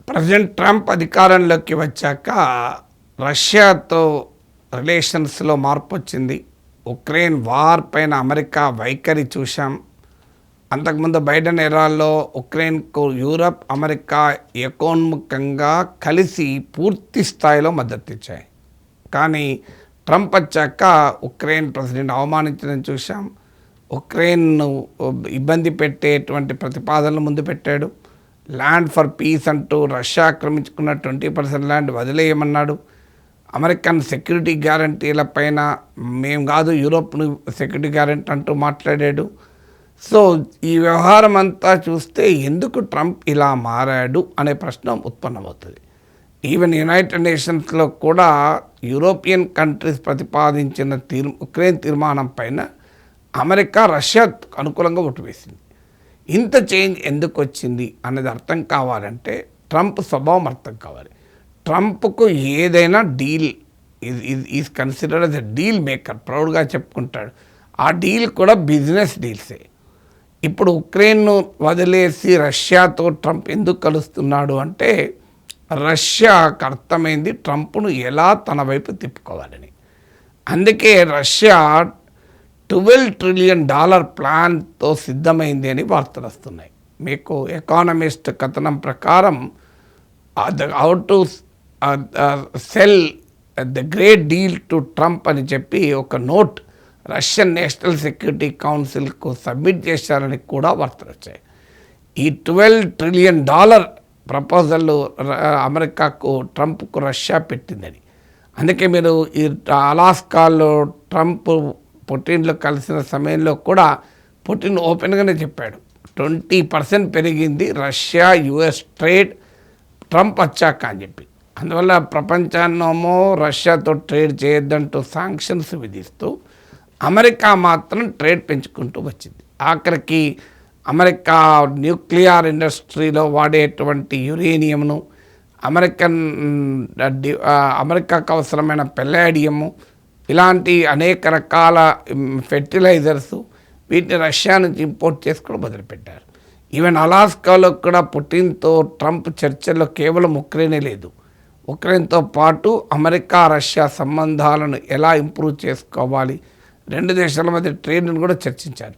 President Trump అధికారంలోకి వచ్చాక రష్యాతో రిలేషన్స్లో మార్పు వచ్చింది. ఉక్రెయిన్ వార్ పైన అమెరికా వైఖరి చూశాం. అంతకుముందు బైడెన్ ఎరాల్లో ఉక్రెయిన్కు యూరప్, అమెరికా ఎకోన్ముఖంగా కలిసి పూర్తి స్థాయిలో మద్దతు ఇచ్చాయి. కానీ ట్రంప్ వచ్చాక ఉక్రెయిన్ ప్రెసిడెంట్ అవమానించడం చూశాం. ఉక్రెయిన్ను ఇబ్బంది పెట్టేటువంటి ప్రతిపాదనలు ముందు పెట్టాడు. ల్యాండ్ ఫర్ పీస్ అంటూ రష్యా ఆక్రమించుకున్న 20% ల్యాండ్ వదిలేయమన్నాడు. అమెరికన్ సెక్యూరిటీ గ్యారంటీల పైన మేము కాదు యూరోప్ను సెక్యూరిటీ గ్యారంటీ అంటూ మాట్లాడాడు. సో ఈ వ్యవహారం అంతా చూస్తే ఎందుకు ట్రంప్ ఇలా మారాడు అనే ప్రశ్న ఉత్పన్నమవుతుంది. ఈవెన్ యునైటెడ్ నేషన్స్లో కూడా యూరోపియన్ కంట్రీస్ ప్రతిపాదించిన ఉక్రెయిన్ తీర్మానం పైన అమెరికా రష్యాకు అనుకూలంగా ఓటు వేసింది. ఇంత చేంజ్ ఎందుకు వచ్చింది అనేది అర్థం కావాలంటే ట్రంప్ స్వభావం అర్థం కావాలి. ట్రంప్కు ఏదైనా deal is considered as a deal maker, ప్రౌడ్గా చెప్పుకుంటాడు. ఆ డీల్ కూడా బిజినెస్ డీల్సే. ఇప్పుడు ఉక్రెయిన్ను వదిలేసి రష్యాతో ట్రంప్ ఎందుకు కలుస్తున్నాడు అంటే రష్యాకు అర్థమైంది ట్రంప్ను ఎలా తన వైపు తిప్పుకోవాలని. అందుకే రష్యా $12 ట్రిలియన్ ప్లాన్తో సిద్ధమైంది అని వార్తలు వస్తున్నాయి. మీకు ఎకానమిస్ట్ కథనం ప్రకారం how to sell the great deal to Trump అని చెప్పి ఒక నోట్ రష్యన్ నేషనల్ సెక్యూరిటీ కౌన్సిల్కు సబ్మిట్ చేశారని కూడా వార్తలు వచ్చాయి. ఈ $12 ట్రిలియన్ ప్రపోజల్ అమెరికాకు ట్రంప్కు రష్యా పెట్టిందని. అందుకే మీరు ఈ అలాస్కాలో ట్రంప్ పుటిన్లో కలిసిన సమయంలో కూడా పుటిన్ ఓపెన్గానే చెప్పాడు 20% పెరిగింది రష్యా యుఎస్ ట్రేడ్ ట్రంప్ వచ్చాక అని చెప్పి. అందువల్ల ప్రపంచాన్నేమో రష్యాతో ట్రేడ్ చేయొద్దంటూ శాంక్షన్స్ విధిస్తూ అమెరికా మాత్రం ట్రేడ్ పెంచుకుంటూ వచ్చింది. ఆఖరికి అమెరికా న్యూక్లియర్ ఇండస్ట్రీలో వాడేటువంటి యురేనియంను, అమెరికాకు అవసరమైన పెల్లాడియము, ఇలాంటి అనేక రకాల ఫెర్టిలైజర్స్ వీటిని రష్యా నుంచి ఇంపోర్ట్ చేసుకోవడం మొదలుపెట్టారు. ఈవెన్ అలాస్కాలో కూడా పుటిన్తో ట్రంప్ చర్చల్లో కేవలం ఉక్రెయినే లేదు, ఉక్రెయిన్తో పాటు అమెరికా రష్యా సంబంధాలను ఎలా ఇంప్రూవ్ చేసుకోవాలి, రెండు దేశాల మధ్య ట్రేడ్ను కూడా చర్చించారు.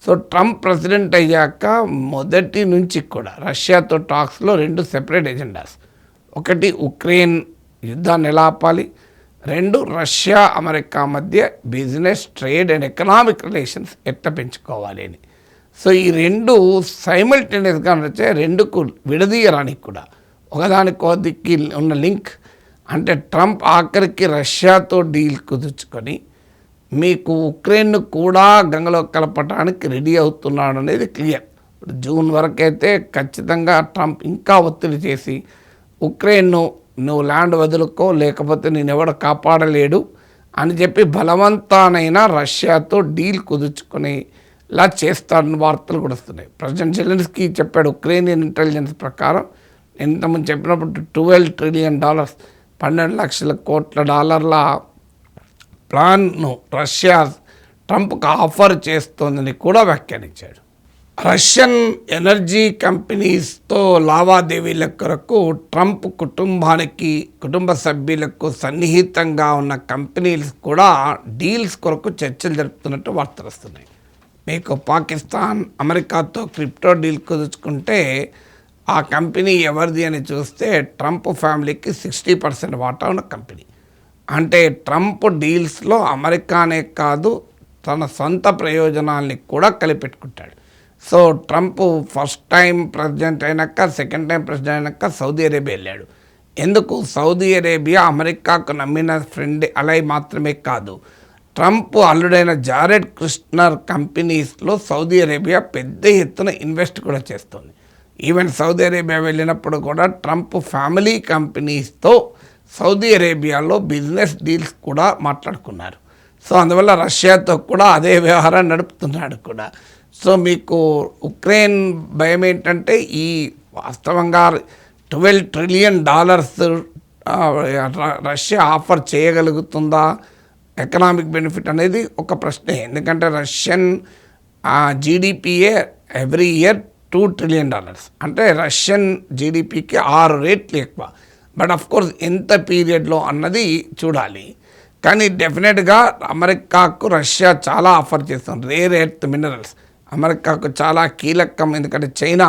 సో ట్రంప్ ప్రెసిడెంట్ అయ్యాక మొదటి నుంచి కూడా రష్యాతో టాక్స్లో 2 సెపరేట్ ఎజెండాస్. ఒకటి ఉక్రెయిన్ యుద్ధాన్ని ఎలా ఆపాలి, 2 రష్యా అమెరికా మధ్య business, trade and economic relations ఎట్లా పెంచుకోవాలి అని. సో ఈ 2 సైమల్టేనియస్గా నడిచే, 2కు విడదీయరానికి కూడా ఒకదానికొకటికి ఉన్న లింక్. అంటే ట్రంప్ ఆఖరికి రష్యాతో డీల్ కుదుర్చుకొని మీకు ఉక్రెయిన్ను కూడా గంగలో కలపడానికి రెడీ అవుతున్నాడు అనేది క్లియర్. ఇప్పుడు జూన్ వరకైతే ఖచ్చితంగా ట్రంప్ ఇంకా ఒత్తిడి చేసి ఉక్రెయిన్ను నువ్వు ల్యాండ్ వదులుకో లేకపోతే నేనెవడ కాపాడలేడు అని చెప్పి బలవంతానైనా రష్యాతో డీల్ కుదుర్చుకునేలా చేస్తాడని వార్తలు కూడా వస్తున్నాయి. ప్రెసిడెంట్ జెలెన్స్కీ చెప్పాడు ఉక్రెయినియన్ ఇంటెలిజెన్స్ ప్రకారం ఇంతకుముందు చెప్పినప్పుడు $12 ట్రిలియన్ $12 లక్షల కోట్ల ప్లాన్ను రష్యా ట్రంప్కు ఆఫర్ చేస్తోందని కూడా వ్యాఖ్యానించాడు. రష్యన్ ఎనర్జీ కంపెనీస్తో లావాదేవీల కొరకు ట్రంప్ కుటుంబ సభ్యులకు సన్నిహితంగా ఉన్న కంపెనీలు కూడా డీల్స్ కొరకు చర్చలు జరుపుతున్నట్టు వార్తలు వస్తున్నాయి. మీకు పాకిస్తాన్ అమెరికాతో క్రిప్టో డీల్ కుదుర్చుకుంటే ఆ కంపెనీ ఎవరిది అని చూస్తే ట్రంప్ ఫ్యామిలీకి 60% వాటా ఉన్న కంపెనీ. అంటే ట్రంప్ డీల్స్లో అమెరికానే కాదు తన సొంత ప్రయోజనాల్ని కూడా కలిపెట్టుకుంటాడు. So Trump first time president అయినాక, సెకండ్ టైం ప్రెసిడెంట్ అయినాక సౌదీ అరేబియా వెళ్ళాడు. ఎందుకు? సౌదీ అరేబియా అమెరికాకు నమ్మిన ఫ్రెండ్ అలై మాత్రమే కాదు, ట్రంప్ అల్లుడైన జారెడ్ కుష్నర్ కంపెనీస్లో సౌదీ అరేబియా పెద్ద ఎత్తున ఇన్వెస్ట్ కూడా చేస్తుంది. ఈవెన్ సౌదీ అరేబియా వెళ్ళినప్పుడు కూడా ట్రంప్ ఫ్యామిలీ కంపెనీస్తో సౌదీ అరేబియాలో బిజినెస్ డీల్స్ కూడా మాట్లాడుకున్నారు. సో అందువల్ల రష్యాతో కూడా అదే వ్యవహారాన్ని నడుపుతున్నాడు కూడా. సో మీకు ఉక్రెయిన్ భయం ఏంటంటే ఈ వాస్తవంగా $12 ట్రిలియన్ రష్యా ఆఫర్ చేయగలుగుతుందా, ఎకనామిక్ బెనిఫిట్ అనేది ఒక ప్రశ్నే. ఎందుకంటే రష్యన్ జీడిపిఏ ఎవ్రీ ఇయర్ $2 ట్రిలియన్. అంటే రష్యన్ జీడిపికి 6 రెట్లు ఎక్కువ. బట్ ఆఫ్ కోర్స్ ఎంత పీరియడ్లో అన్నది చూడాలి. కానీ డెఫినెట్గా అమెరికాకు రష్యా చాలా ఆఫర్ చేస్తుంది. రేర్ ఎర్త్ మినరల్స్ అమెరికాకు చాలా కీలకం. ఎందుకంటే చైనా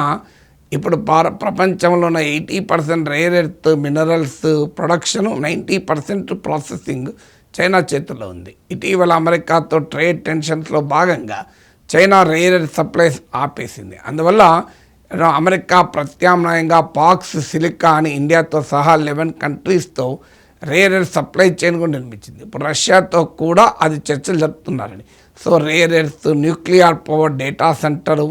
ఇప్పుడు ప్రపంచంలో ఉన్న 80% rare earth minerals production, 90% processing China చేతుల్లో ఉంది. ఇటీవల అమెరికాతో ట్రేడ్ టెన్షన్స్లో భాగంగా చైనా రేర్ ఎర్త్ సప్లైస్ ఆపేసింది. అందువల్ల అమెరికా ప్రత్యామ్నాయంగా పాక్స్, సిలికా అని ఇండియాతో సహా 11 కంట్రీస్తో రేర్ ఎర్త్ సప్లై చైన్ కూడా నిర్మించింది. ఇప్పుడు రష్యాతో కూడా అది చర్చలు జరుపుతున్నారని. So rare earth, nuclear power data centre,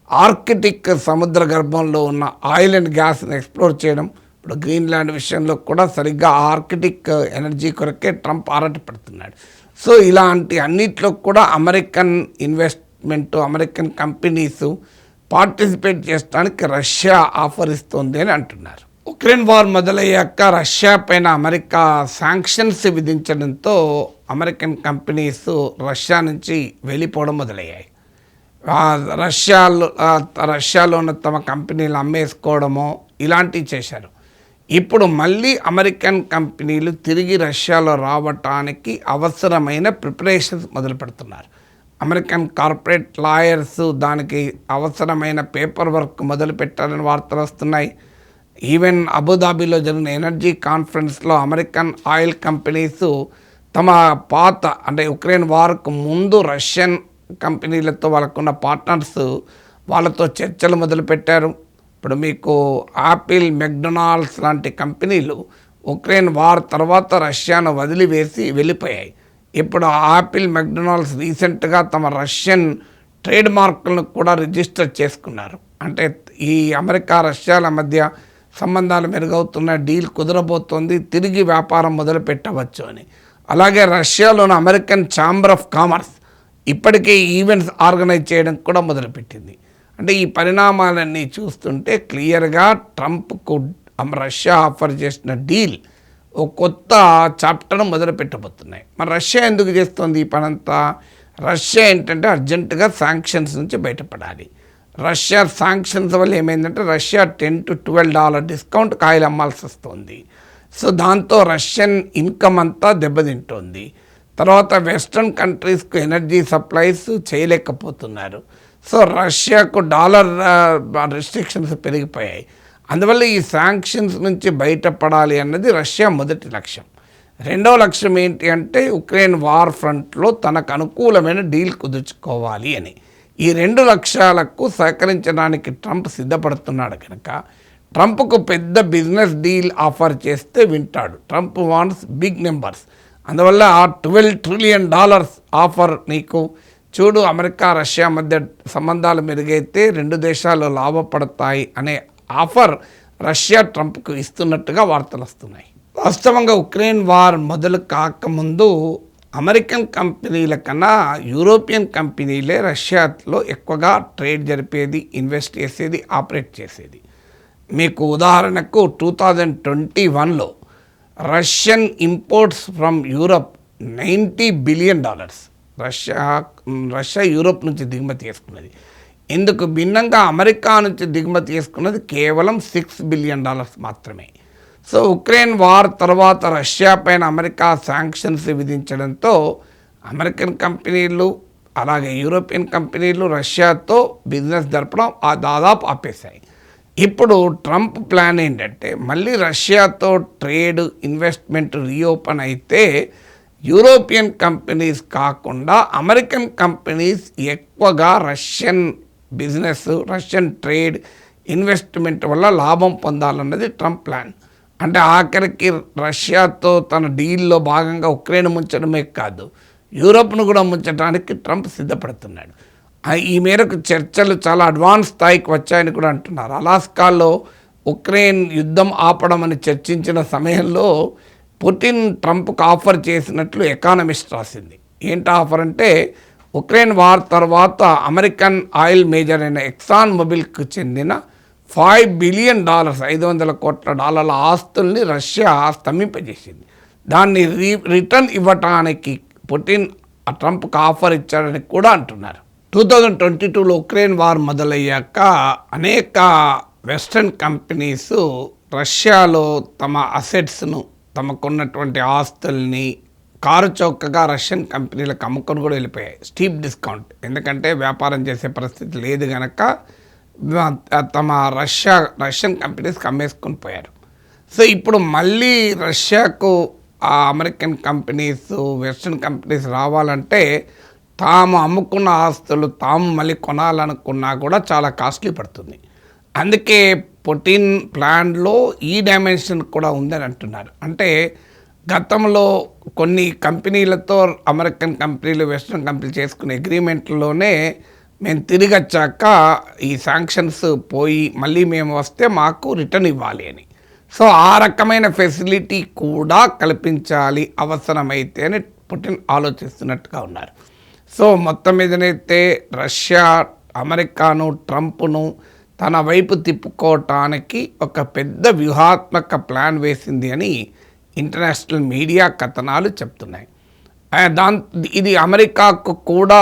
Arctic సముద్ర గర్భంలో ఉన్న ఆయిల్ అండ్ గ్యాస్ని ఎక్స్ప్లోర్ చేయడం, ఇప్పుడు గ్రీన్లాండ్ విషయంలో కూడా సరిగ్గా ఆర్కిటిక్ ఎనర్జీ కొరకే ట్రంప్ ఆరాటపడుతున్నాడు. సో ఇలాంటి అన్నిట్లో కూడా American investment, American companies participate చేయడానికి రష్యా ఆఫర్ ఇస్తుంది అని అంటున్నారు. ఉక్రెయిన్ వార్ మొదలయ్యాక రష్యా పైన అమెరికా శాంక్షన్స్ విధించడంతో అమెరికన్ కంపెనీస్ రష్యా నుంచి వెళ్ళిపోవడం మొదలయ్యాయి. రష్యాలో ఉన్న తమ కంపెనీలు అమ్మేసుకోవడమో ఇలాంటివి చేశారు. ఇప్పుడు మళ్ళీ అమెరికన్ కంపెనీలు తిరిగి రష్యాలో రావటానికి అవసరమైన ప్రిపరేషన్స్ మొదలు పెడుతున్నారు. అమెరికన్ కార్పొరేట్ లాయర్స్ దానికి అవసరమైన పేపర్ వర్క్ మొదలు పెట్టాలని వార్తలు వస్తున్నాయి. ఈవెన్ అబుదాబిలో జరిగిన ఎనర్జీ కాన్ఫరెన్స్లో అమెరికన్ ఆయిల్ కంపెనీస్ తమ పాత అంటే ఉక్రెయిన్ వార్కు ముందు రష్యన్ కంపెనీలతో వాళ్ళకున్న పార్ట్నర్స్ వాళ్ళతో చర్చలు మొదలుపెట్టారు. ఇప్పుడు మీకు యాపిల్, మెక్డొనాల్డ్స్ లాంటి కంపెనీలు ఉక్రెయిన్ వార్ తర్వాత రష్యాను వదిలివేసి వెళ్ళిపోయాయి. ఇప్పుడు యాపిల్, మెక్డొనాల్డ్స్ రీసెంట్గా తమ రష్యన్ ట్రేడ్ మార్కులను కూడా రిజిస్టర్ చేసుకున్నారు. అంటే ఈ అమెరికా రష్యాల మధ్య సంబంధాలు మెరుగవుతున్న, డీల్ కుదరబోతోంది, తిరిగి వ్యాపారం మొదలు పెట్టవచ్చు అని. అలాగే రష్యాలోని అమెరికన్ ఛాంబర్ ఆఫ్ కామర్స్ ఇప్పటికే ఈవెంట్స్ ఆర్గనైజ్ చేయడం కూడా మొదలుపెట్టింది. అంటే ఈ పరిణామాలన్నీ చూస్తుంటే క్లియర్గా ట్రంప్కు రష్యా ఆఫర్ చేసిన డీల్ ఓ కొత్త చాప్టర్ను మొదలు పెట్టబోతున్నాయి. మరి రష్యా ఎందుకు చేస్తుంది ఈ పనంతా? రష్యా ఏంటంటే అర్జెంటుగా శాంక్షన్స్ నుంచి బయటపడాలి. రష్యా శాంక్షన్స్ వల్ల ఏమైందంటే రష్యా $10 to $12 డిస్కౌంట్ కాయలు అమ్మాల్సి వస్తుంది. సో దాంతో రష్యన్ ఇన్కమ్ అంతా దెబ్బతింటోంది. తర్వాత వెస్ట్రన్ కంట్రీస్కు ఎనర్జీ సప్లైస్ చేయలేకపోతున్నారు. సో రష్యాకు డాలర్ రెస్ట్రిక్షన్స్ పెరిగిపోయాయి. అందువల్ల ఈ శాంక్షన్స్ నుంచి బయటపడాలి అన్నది రష్యా మొదటి లక్ష్యం. రెండవ లక్ష్యం ఏంటి అంటే ఉక్రెయిన్ వార్ ఫ్రంట్లో తనకు అనుకూలమైన డీల్ కుదుర్చుకోవాలి అని. ఈ 2 లక్ష్యాలకు సహకరించడానికి ట్రంప్ సిద్ధపడుతున్నాడు కనుక ట్రంప్కు పెద్ద బిజినెస్ డీల్ ఆఫర్ చేస్తే వింటాడు. Trump wants big numbers. అందువల్ల $12 ట్రిలియన్ ఆఫర్ నీకు చూడు, అమెరికా రష్యా మధ్య సంబంధాలు మెరుగైతే 2 దేశాలు లాభపడతాయి అనే ఆఫర్ రష్యా ట్రంప్కు ఇస్తున్నట్టుగా వార్తలు వస్తున్నాయి. వాస్తవంగా ఉక్రెయిన్ వార్ మొదలు కాకముందు అమెరికన్ కంపెనీల కన్నా యూరోపియన్ కంపెనీలే రష్యాలో ఎక్కువగా ట్రేడ్ జరిపేది, ఇన్వెస్ట్ చేసేది, ఆపరేట్ చేసేది. మీకు ఉదాహరణకు 2021లో Russian imports from Europe $90 billion. Russia Europe నుంచి దిగుమతి చేసుకున్నది. ఇందుకు భిన్నంగా అమెరికా నుంచి దిగుమతి చేసుకున్నది కేవలం $6 బిలియన్ మాత్రమే. సో ఉక్రెయిన్ వార్ తర్వాత రష్యా పైన అమెరికా శాంక్షన్స్ విధించడంతో అమెరికన్ కంపెనీలు అలాగే యూరోపియన్ కంపెనీలు రష్యాతో బిజినెస్ జరపడం దాదాపు ఆపేశాయి. ఇప్పుడు ట్రంప్ ప్లాన్ ఏంటంటే మళ్ళీ రష్యాతో ట్రేడ్, ఇన్వెస్ట్మెంట్ రీఓపెన్ అయితే యూరోపియన్ కంపెనీస్ కాకుండా అమెరికన్ కంపెనీస్ ఎక్కువగా Russian business, Russian trade, investment వల్ల లాభం పొందాలన్నది ట్రంప్ ప్లాన్. అంటే ఆఖరికి రష్యాతో తన డీల్లో భాగంగా ఉక్రెయిన్ ముంచడమే కాదు, యూరోప్ను కూడా ముంచడానికి ట్రంప్ సిద్ధపడుతున్నాడు. ఈ మేరకు చర్చలు చాలా అడ్వాన్స్ స్థాయికి వచ్చాయని కూడా అంటున్నారు. అలాస్కాలో ఉక్రెయిన్ యుద్ధం ఆపడం అని చర్చించిన సమయంలో పుటిన్ ట్రంప్కు ఆఫర్ చేసినట్లు ఎకానమిస్ట్ రాసింది. ఏంటి ఆఫర్ అంటే ఉక్రెయిన్ వార్ తర్వాత అమెరికన్ ఆయిల్ మేజర్ అయిన ఎక్సాన్ మొబిల్కు చెందిన $5 బిలియన్ $500 కోట్ల ఆస్తుల్ని రష్యా స్తంభింపజేసింది. దాన్ని రిటర్న్ ఇవ్వటానికి పుటిన్ ట్రంప్కు ఆఫర్ ఇచ్చాడని కూడా అంటున్నారు. 2022లో ఉక్రెయిన్ వార్ మొదలయ్యాక అనేక వెస్ట్రన్ కంపెనీస్ రష్యాలో తమ అసెట్స్ను, తమకున్నటువంటి ఆస్తుల్ని కారు చౌకగా రష్యన్ కంపెనీలకు అమ్ముకొని కూడా వెళ్ళిపోయాయి, స్టీప్ డిస్కౌంట్. ఎందుకంటే వ్యాపారం చేసే పరిస్థితి లేదు కనుక తమ రష్యన్ కంపెనీస్కి అమ్మేసుకొని పోయారు. సో ఇప్పుడు మళ్ళీ రష్యాకు ఆ అమెరికన్ కంపెనీస్, వెస్ట్రన్ కంపెనీస్ రావాలంటే తాము అమ్ముకున్న ఆస్తులు తాము మళ్ళీ కొనాలనుకున్నా కూడా చాలా కాస్ట్లీ పడుతుంది. అందుకే పుటిన్ ప్లాన్లో ఈ డైమెన్షన్ కూడా ఉందని అంటున్నారు. అంటే గతంలో కొన్ని కంపెనీలతో అమెరికన్ కంపెనీలు, వెస్ట్రన్ కంపెనీలు చేసుకునే అగ్రిమెంట్లోనే మేము తిరిగి వచ్చాక ఈ శాంక్షన్స్ పోయి మళ్ళీ మేము వస్తే మాకు రిటర్న్ ఇవ్వాలి అని. సో ఆ రకమైన ఫెసిలిటీ కూడా కల్పించాలి అవసరమైతే అని పుటిన్ ఆలోచిస్తున్నట్టుగా ఉన్నారు. సో మొత్తం మీదనైతే రష్యా అమెరికాను, ట్రంప్ను తన వైపు తిప్పుకోవటానికి ఒక పెద్ద వ్యూహాత్మక ప్లాన్ వేసింది అని ఇంటర్నేషనల్ మీడియా కథనాలు చెప్తున్నాయి. ఇది అమెరికాకు కూడా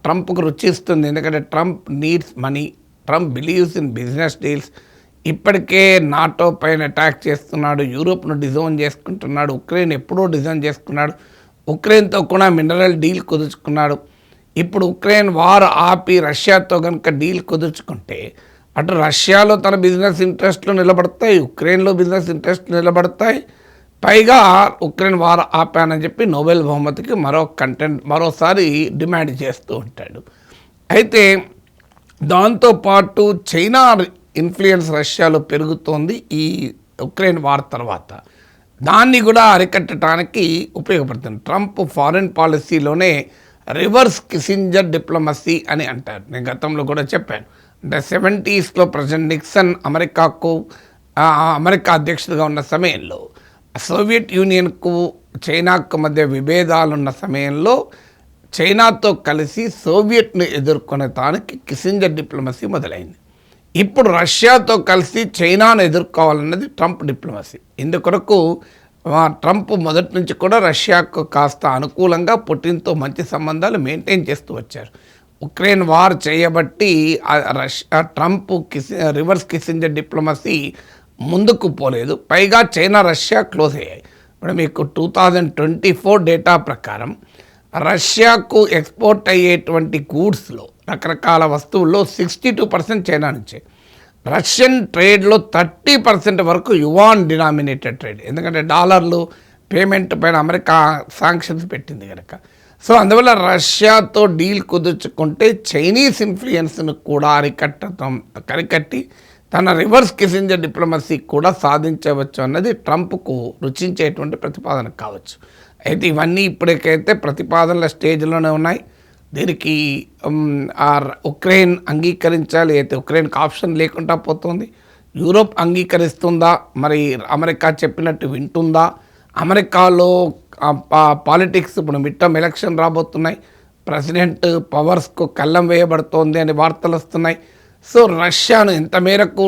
ట్రంప్కు రుచిస్తుంది. ఎందుకంటే Trump needs money, Trump believes in business deals. ఇప్పటికే నాటో పైన అటాక్ చేస్తున్నాడు, యూరోప్ను డిజైన్ చేసుకుంటున్నాడు, ఉక్రెయిన్ ఎప్పుడో డిజైన్ చేసుకున్నాడు, ఉక్రెయిన్తో కూడా మినరల్ డీల్ కుదుర్చుకున్నాడు. ఇప్పుడు ఉక్రెయిన్ వార్ ఆపి రష్యాతో కనుక డీల్ కుదుర్చుకుంటే అటు రష్యాలో తన బిజినెస్ ఇంట్రెస్ట్లు నిలబడతాయి, ఉక్రెయిన్లో బిజినెస్ ఇంట్రెస్ట్లు నిలబడతాయి. పైగా ఉక్రెయిన్ వార్ ఆపానని చెప్పి నోబెల్ బహుమతికి మరోసారి డిమాండ్ చేస్తూ ఉంటాడు. అయితే దాంతోపాటు చైనా ఇన్ఫ్లుయెన్స్ రష్యాలో పెరుగుతోంది ఈ ఉక్రెయిన్ వార్ తర్వాత. దాన్ని కూడా అరికట్టడానికి ఉపయోగపడుతుంది. ట్రంప్ ఫారిన్ పాలసీలోనే రివర్స్ కిసింజర్ డిప్లొమసీ అని అంటారు. నేను గతంలో కూడా చెప్పాను. అంటే 70s ప్రెసిడెంట్ నిక్సన్ అమెరికా అధ్యక్షుడిగా ఉన్న సమయంలో సోవియట్ యూనియన్కు చైనాకు మధ్య విభేదాలున్న సమయంలో చైనాతో కలిసి సోవియట్ను ఎదుర్కొనేటానికి కిసింజర్ డిప్లొమసీ మొదలైంది. ఇప్పుడు రష్యాతో కలిసి చైనాను ఎదుర్కోవాలన్నది ట్రంప్ డిప్లొమసీ. ఇందుకొరకు ట్రంప్ మొదటి నుంచి కూడా రష్యాకు కాస్త అనుకూలంగా పుటిన్తో మంచి సంబంధాలు మెయింటైన్ చేస్తూ వచ్చారు. ఉక్రెయిన్ వార్ చేయబట్టి ట్రంప్ రివర్స్ కిసింజర్ డిప్లొమసీ ముందుకు పోలేదు. పైగా చైనా, రష్యా క్లోజ్ అయ్యాయి. ఇప్పుడు మీకు 2024 డేటా ప్రకారం రష్యాకు ఎక్స్పోర్ట్ అయ్యేటువంటి గూడ్స్లో, రకరకాల వస్తువుల్లో 62% చైనా నుంచే. రష్యన్ ట్రేడ్లో 30% వరకు యువాన్ డినామినేటెడ్ ట్రేడ్. ఎందుకంటే డాలర్లు పేమెంట్ పైన అమెరికా శాంక్షన్స్ పెట్టింది కనుక. సో అందువల్ల రష్యాతో డీల్ కుదుర్చుకుంటే చైనీస్ ఇన్ఫ్లుయెన్స్ను కూడా అరికట్టి తన రివర్స్ కిసింజర్ డిప్లొమసీ కూడా సాధించవచ్చు అన్నది ట్రంప్కు రుచించేటువంటి ప్రతిపాదన కావచ్చు. అయితే ఇవన్నీ ఇప్పటికైతే ప్రతిపాదనల స్టేజ్లోనే ఉన్నాయి. దీనికి ఉక్రెయిన్ అంగీకరించాలి. అయితే ఉక్రెయిన్కి ఆప్షన్ లేకుండా పోతుంది. యూరోప్ అంగీకరిస్తుందా, మరి అమెరికా చెప్పినట్టు వింటుందా? అమెరికాలో పాలిటిక్స్ ఇప్పుడు మిడ్ టర్మ్ ఎలక్షన్ రాబోతున్నాయి, ప్రెసిడెంట్ పవర్స్కు కళ్ళం వేయబడుతోంది అని వార్తలు వస్తున్నాయి. సో రష్యాను ఎంత మేరకు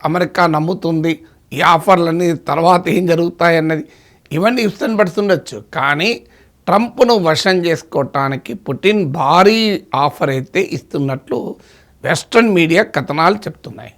అమెరికా నమ్ముతుంది, ఈ ఆఫర్లన్నీ తర్వాత ఏం జరుగుతాయన్నది ఇవన్నీ ఇష్టం పడుతుండొచ్చు. కానీ ట్రంప్ను వశం చేసుకోవటానికి పుటిన్ భారీ ఆఫర్ అయితే ఇస్తున్నట్లు వెస్ట్రన్ మీడియా కథనాలు చెప్తున్నాయి.